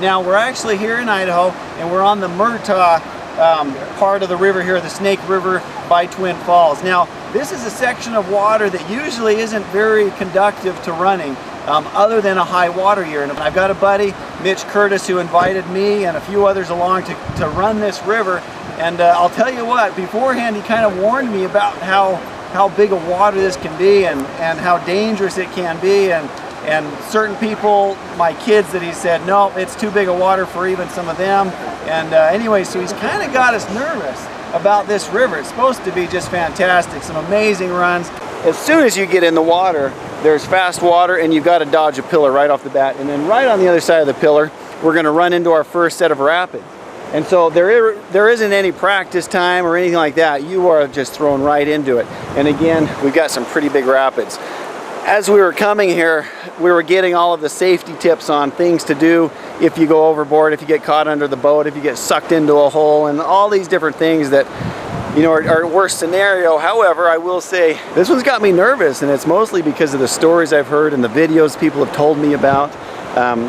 Now we're actually here in Idaho, and we're on the Murtaugh part of the river here, the Snake River by Twin Falls. Now this is a section of water that usually isn't very conductive to running other than a high water year. And I've got a buddy, Mitch Curtis, who invited me and a few others along to run this river. And I'll tell you what, beforehand he kind of warned me about how big of water this can be and how dangerous it can be. And certain people, my kids, that he said, no, it's too big of water for even some of them. And anyway, so he's kind of got us nervous about this river. It's supposed to be just fantastic, some amazing runs. As soon as you get in the water, there's fast water and you've got to dodge a pillar right off the bat. And then right on the other side of the pillar, we're going to run into our first set of rapids. And so there isn't any practice time or anything like that. You are just thrown right into it. And again, we've got some pretty big rapids. As we were coming here, we were getting all of the safety tips on things to do if you go overboard, if you get caught under the boat, if you get sucked into a hole, and all these different things that, you know, are worst scenario. However, I will say this one's got me nervous, and it's mostly because of the stories I've heard and the videos people have told me about.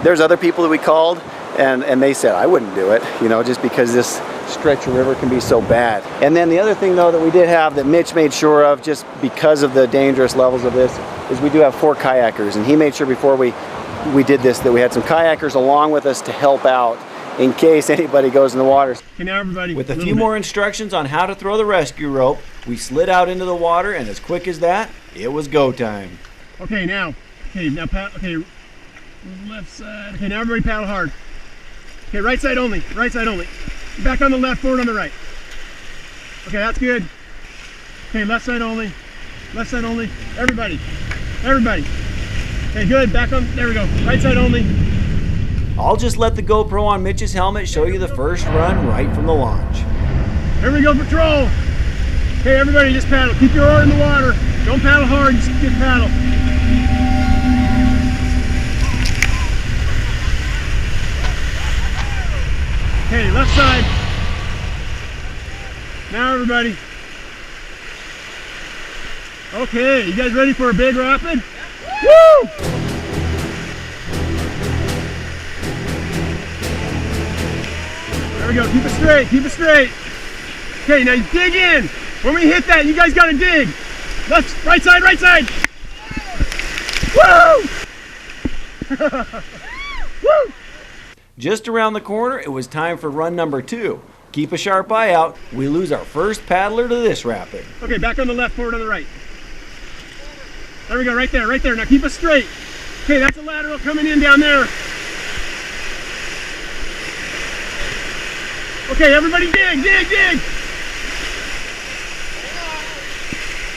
There's other people that we called, and they said I wouldn't do it, you know, just because this stretch of river can be so bad. And then the other thing though that we did have that Mitch made sure of, just because of the dangerous levels of this, is we do have 4 kayakers, and he made sure before we did this that we had some kayakers along with us to help out in case anybody goes in the water. Okay, now everybody, with a few more instructions on how to throw the rescue rope, we slid out into the water, and as quick as that, it was go time. Okay, now paddle, okay, left side. Okay, now everybody paddle hard. Okay, right side only, right side only. Back on the left, forward on the right. Okay, that's good. Okay, left side only, everybody. Okay, good, back on, there we go, right side only. I'll just let the GoPro on Mitch's helmet show you the first run right from the launch. Here we go, patrol. Okay, everybody just paddle, keep your oar in the water. Don't paddle hard, just paddle. Okay, left side. Now everybody. Okay, you guys ready for a big rapid? Woo! There we go, keep it straight, keep it straight. Okay, now you dig in. When we hit that, you guys gotta dig. Left, right side, right side. Woo! Woo! Just around the corner, it was time for run number 2. Keep a sharp eye out. We lose our first paddler to this rapid. Okay, back on the left, forward on the right. There we go, right there, right there. Now keep it straight. Okay, that's a lateral coming in down there. Okay, everybody dig, dig, dig.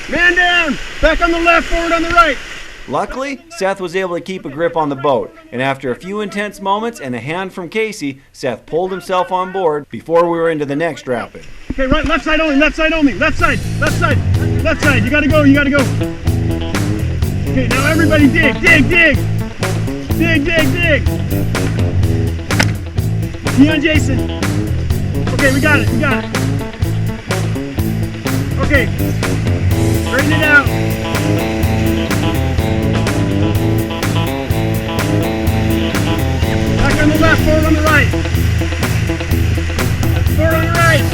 Man down. Back on the left, forward on the right. Luckily, Seth was able to keep a grip on the boat, and after a few intense moments and a hand from Casey, Seth pulled himself on board before we were into the next rapid. Okay, right, left side only, left side only, left side, left side, left side. You gotta go, you gotta go. Okay, now everybody dig, dig, dig. Dig, dig, dig. Key on Jason. Okay, we got it, we got it. Okay, straighten it out. Back on the left, forward on the right. Forward on the right.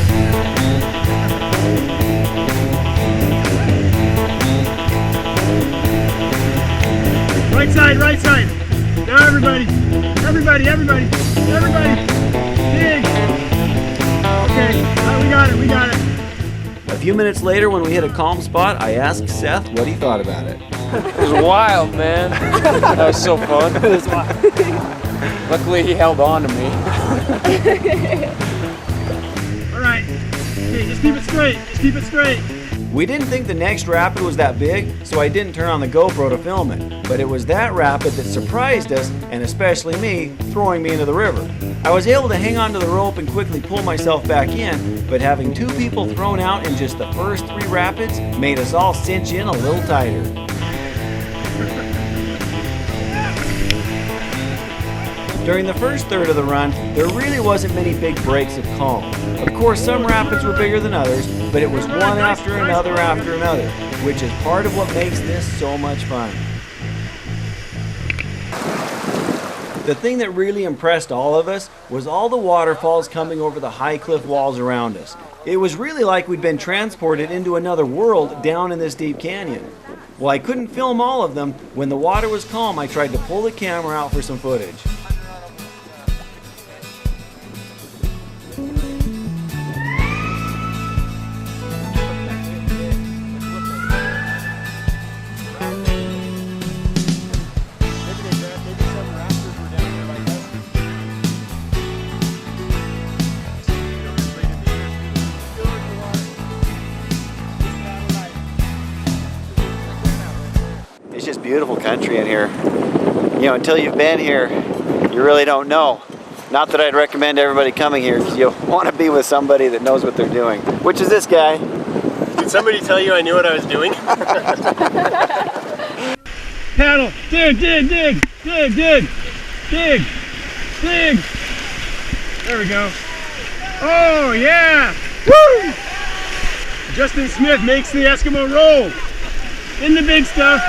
Right side, right side. Now everybody, everybody, everybody, everybody. Dig. Okay, we got it, we got it. A few minutes later, when we hit a calm spot, I asked Seth what he thought about it. It was wild, man. That was so fun. It was wild. Luckily, he held on to me. All right. Okay, just keep it straight. Just keep it straight. We didn't think the next rapid was that big, so I didn't turn on the GoPro to film it. But it was that rapid that surprised us, and especially me, throwing me into the river. I was able to hang onto the rope and quickly pull myself back in, but having 2 people thrown out in just the first 3 rapids made us all cinch in a little tighter. During the first third of the run, there really wasn't many big breaks of calm. Of course, some rapids were bigger than others, but it was one after another, which is part of what makes this so much fun. The thing that really impressed all of us was all the waterfalls coming over the high cliff walls around us. It was really like we'd been transported into another world down in this deep canyon. Well, I couldn't film all of them. When the water was calm, I tried to pull the camera out for some footage. It's just beautiful country in here. You know, until you've been here, you really don't know. Not that I'd recommend everybody coming here, because you'll want to be with somebody that knows what they're doing. Which is this guy. Did somebody tell you I knew what I was doing? Paddle, dig, dig, dig, dig, dig, dig, dig. There we go. Oh yeah! Woo! Justin Smith makes the Eskimo roll. In the big stuff.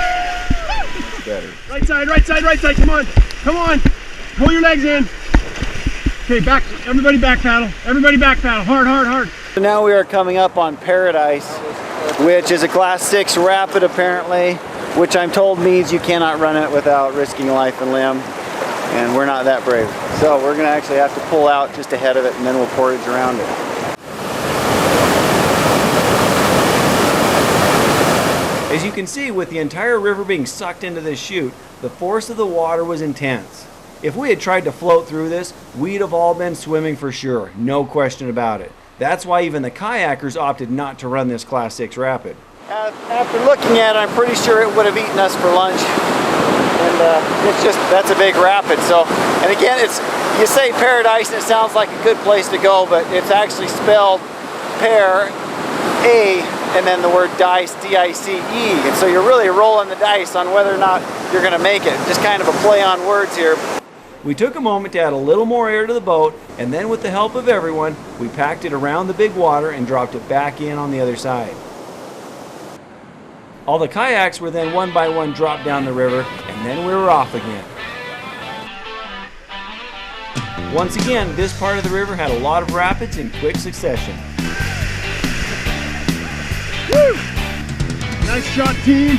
Better. Right side, right side, right side. Come on, come on. Pull your legs in. Okay, back. Everybody back paddle. Everybody back paddle. Hard, hard, hard. So now we are coming up on Paradise, which is a class 6 rapid apparently, which I'm told means you cannot run it without risking life and limb. And we're not that brave. So we're gonna actually have to pull out just ahead of it, and then we'll portage around it. As you can see, with the entire river being sucked into this chute, the force of the water was intense. If we had tried to float through this, we'd have all been swimming for sure, no question about it. That's why even the kayakers opted not to run this class 6 rapid. After looking at it, I'm pretty sure it would have eaten us for lunch. And it's just, that's a big rapid. So, and again, you say Paradise and it sounds like a good place to go, but it's actually spelled pear, A, and then the word dice, D-I-C-E. And so you're really rolling the dice on whether or not you're gonna make it. Just kind of a play on words here. We took a moment to add a little more air to the boat, and then with the help of everyone, we packed it around the big water and dropped it back in on the other side. All the kayaks were then one by one dropped down the river, and then we were off again. Once again, this part of the river had a lot of rapids in quick succession. Woo! Nice shot, team.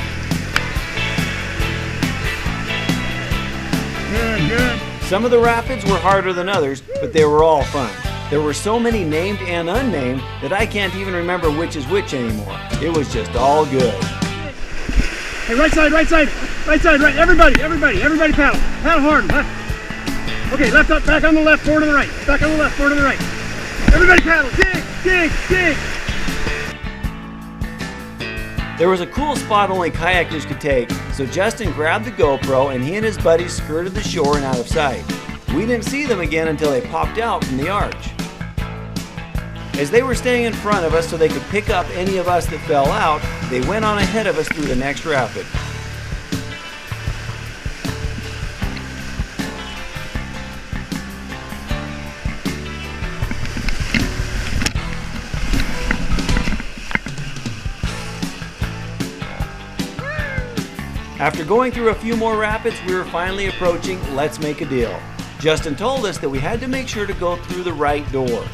Good, good. Some of the rapids were harder than others, but they were all fun. There were so many named and unnamed that I can't even remember which is which anymore. It was just all good. Hey, right side, right side, right side, right. Everybody paddle. Paddle hard, left. Okay, left up, back on the left, forward to the right. Back on the left, forward to the right. Everybody paddle, dig, dig, dig. There was a cool spot only kayakers could take, so Justin grabbed the GoPro and he and his buddies skirted the shore and out of sight. We didn't see them again until they popped out from the arch. As they were staying in front of us so they could pick up any of us that fell out, they went on ahead of us through the next rapid. After going through a few more rapids, we were finally approaching Let's Make a Deal. Justin told us that we had to make sure to go through the right door.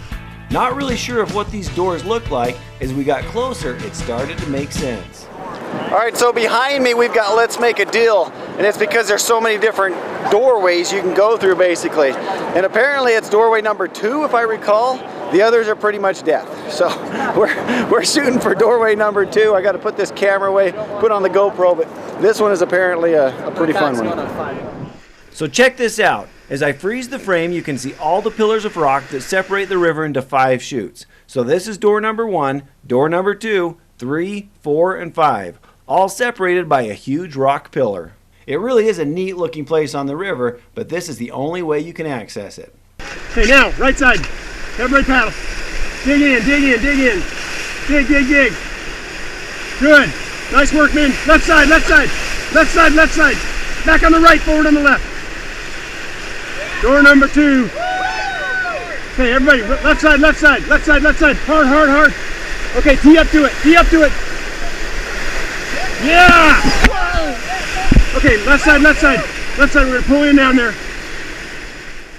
Not really sure of what these doors looked like. As we got closer, it started to make sense. All right, so behind me we've got Let's Make a Deal, and it's because there's so many different doorways you can go through basically. And apparently it's doorway number 2 if I recall. The others are pretty much death. So we're shooting for doorway number 2. I got to put this camera away, put on the GoPro, but this one is apparently a pretty fun one. So check this out. As I freeze the frame, you can see all the pillars of rock that separate the river into 5 chutes. So this is door number 1, door number 2, 3, 4, and 5, all separated by a huge rock pillar. It really is a neat looking place on the river, but this is the only way you can access it. Okay, now, right side. Everybody paddle. Dig in, dig in, dig in. Dig, dig, dig. Good. Nice work, man. Left side, left side. Left side, left side. Back on the right, forward on the left. Door number 2. Okay, everybody, left side, left side, left side, left side. Hard, hard, hard. Okay, tee up to it, tee up to it. Yeah! Okay, left side, left side. Left side, we're gonna pull in down there.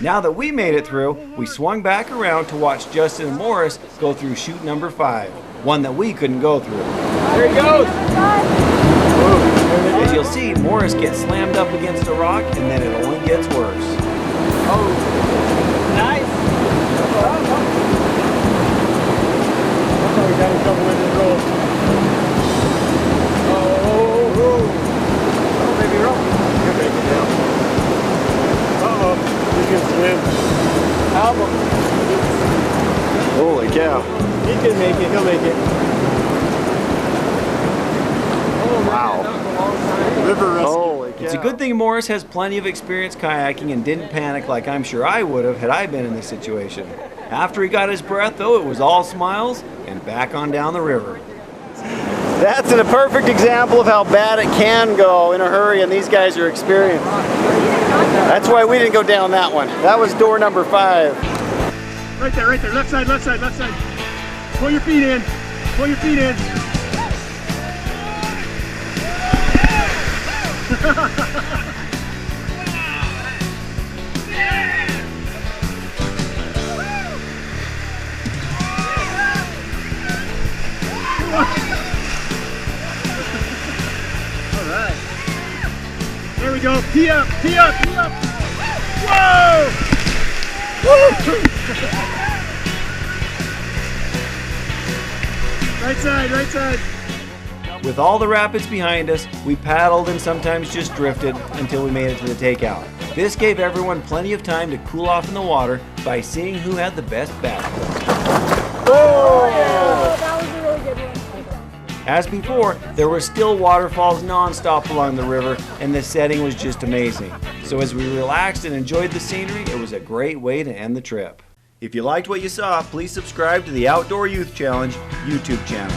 Now that we made it through, we swung back around to watch Justin and Morris go through chute number 5, one that we couldn't go through. There he goes. As you'll see, Morris gets slammed up against a rock and then it only gets worse. Oh, nice. Oh, he got a couple in his roll. Oh, maybe roll. He'll make it now. Uh-oh, he can swim. Album. Holy cow. He can make it, he'll make it. Oh, wow. River rescue. Holy cow. It's a good thing Morris has plenty of experience kayaking and didn't panic like I'm sure I would have had I been in this situation. After he got his breath though, it was all smiles and back on down the river. That's a perfect example of how bad it can go in a hurry, and these guys are experienced. That's why we didn't go down that one. That was door number 5. Right there, left side, left side, left side. Pull your feet in, pull your feet in. Alright. There we go. Tee up, tee up, tee up. Whoa! Woo! Right side, right side. With all the rapids behind us, we paddled and sometimes just drifted until we made it to the takeout. This gave everyone plenty of time to cool off in the water by seeing who had the best battle. Oh, yeah. That was a really good one. As before, there were still waterfalls non-stop along the river, and the setting was just amazing. So as we relaxed and enjoyed the scenery, it was a great way to end the trip. If you liked what you saw, please subscribe to the Outdoor Youth Challenge YouTube channel.